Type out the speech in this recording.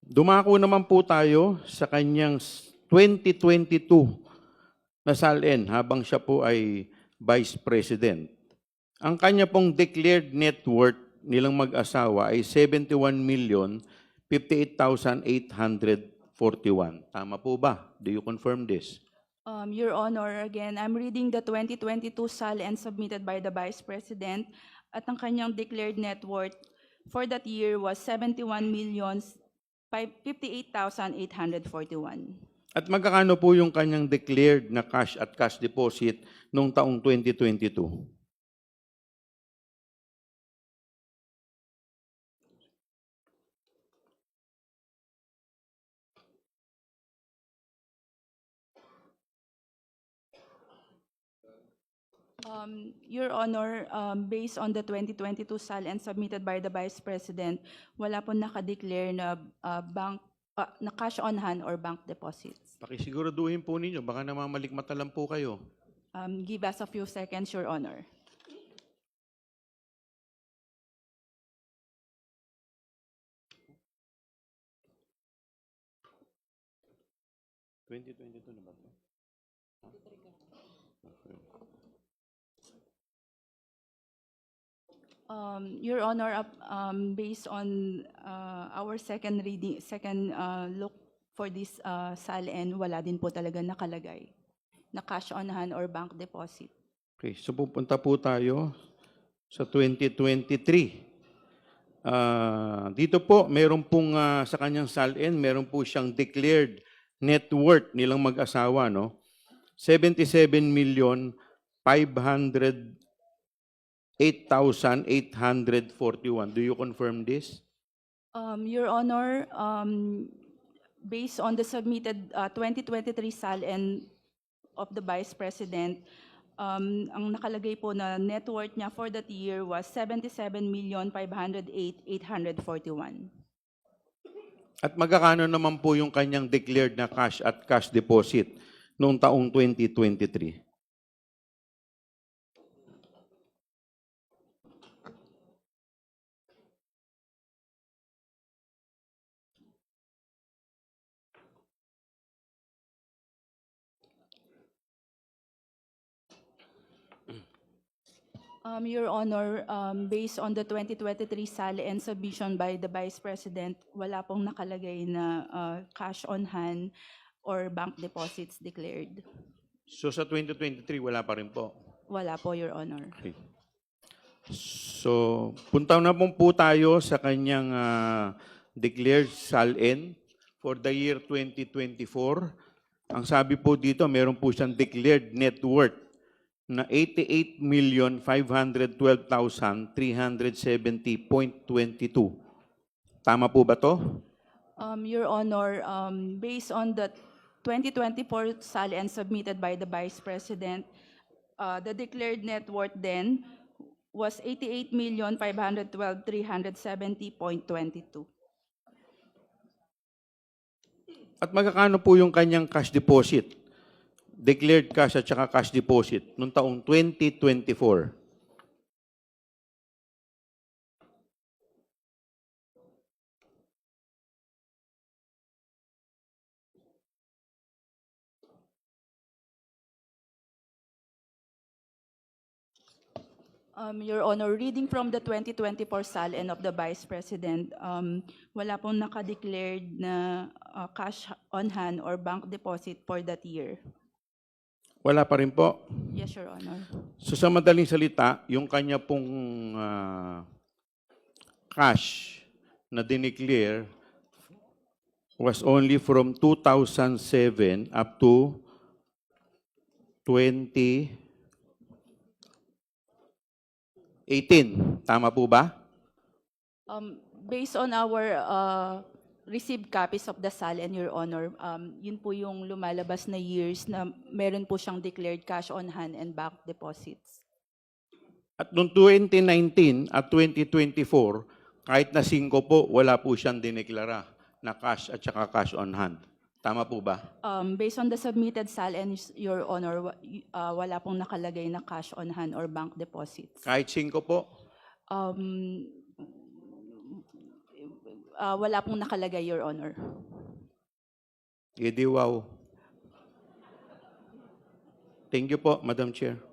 Dumako naman po tayo sa kanyang 2022 na SALN habang siya po ay Vice President. Ang kanya pong declared net worth nilang mag-asawa ay 71,058,841. Tama po ba? Do you confirm this? Your Honor, again, I'm reading the 2022 SALN submitted by the Vice President at ang kanyang declared net worth for that year was 71,058,841. At magkakano po yung kanyang declared na cash at cash deposit noong taong 2022? Your Honor, based on the 2022 SALN submitted by the Vice President, wala po nakadeclare na na cash on hand or bank deposits. Pakisiguraduhin po ninyo, baka namamalikmata lang po kayo. Give us a few seconds, Your Honor. Na ba ito? Your Honor, based on our second look for this SALN, wala din po talaga nakalagay na cash on hand or bank deposit. Okay, so pupunta po tayo sa 2023. Dito po, meron pong sa kanyang SALN, meron po siyang declared net worth nilang mag-asawa, no? 77,508,841. Do you confirm this? Your Honor, based on the submitted 2023 SALN of the Vice President, ang nakalagay po na net worth niya for that year was 77,508,841. At magkakano naman po yung kanyang declared na cash at cash deposit noong taong 2023? Your Honor, based on the 2023 SALN submission by the Vice President, wala pong nakalagay na cash on hand or bank deposits declared. So sa 2023, wala pa rin po. Wala po, Your Honor. Okay. So, punta na po tayo sa kanyang declared SALN for the year 2024. Ang sabi po dito, meron po siyang declared net worth na 88,512,370.22. Tama po ba to? Your Honor, based on the 2024 SALN submitted by the Vice President, the declared net worth then was 88,512,370.22. At magkakano po yung kanyang cash deposit? Declared cash at saka cash deposit noong taong 2024. Your Honor, reading from the 2024 SALN of the Vice President, wala pong nakadeclared na cash on hand or bank deposit for that year. Wala pa rin po. Yes, Your Honor. So sa madaling salita, yung kanya pong cash na dineclare was only from 2007 up to 2018. Tama po ba? Based on our received copies of the SALN, Your Honor, yun po yung lumalabas na years na meron po siyang declared cash on hand and bank deposits. At noong 2019 at 2024, kahit na 5 po, wala po siyang dineklara na cash at saka cash on hand. Tama po ba? Based on the submitted SALN, Your Honor, wala pong nakalagay na cash on hand or bank deposits. Kahit 5 po? wala pong nakalagay, Your Honor. Edi wow. Thank you po, Madam Chair.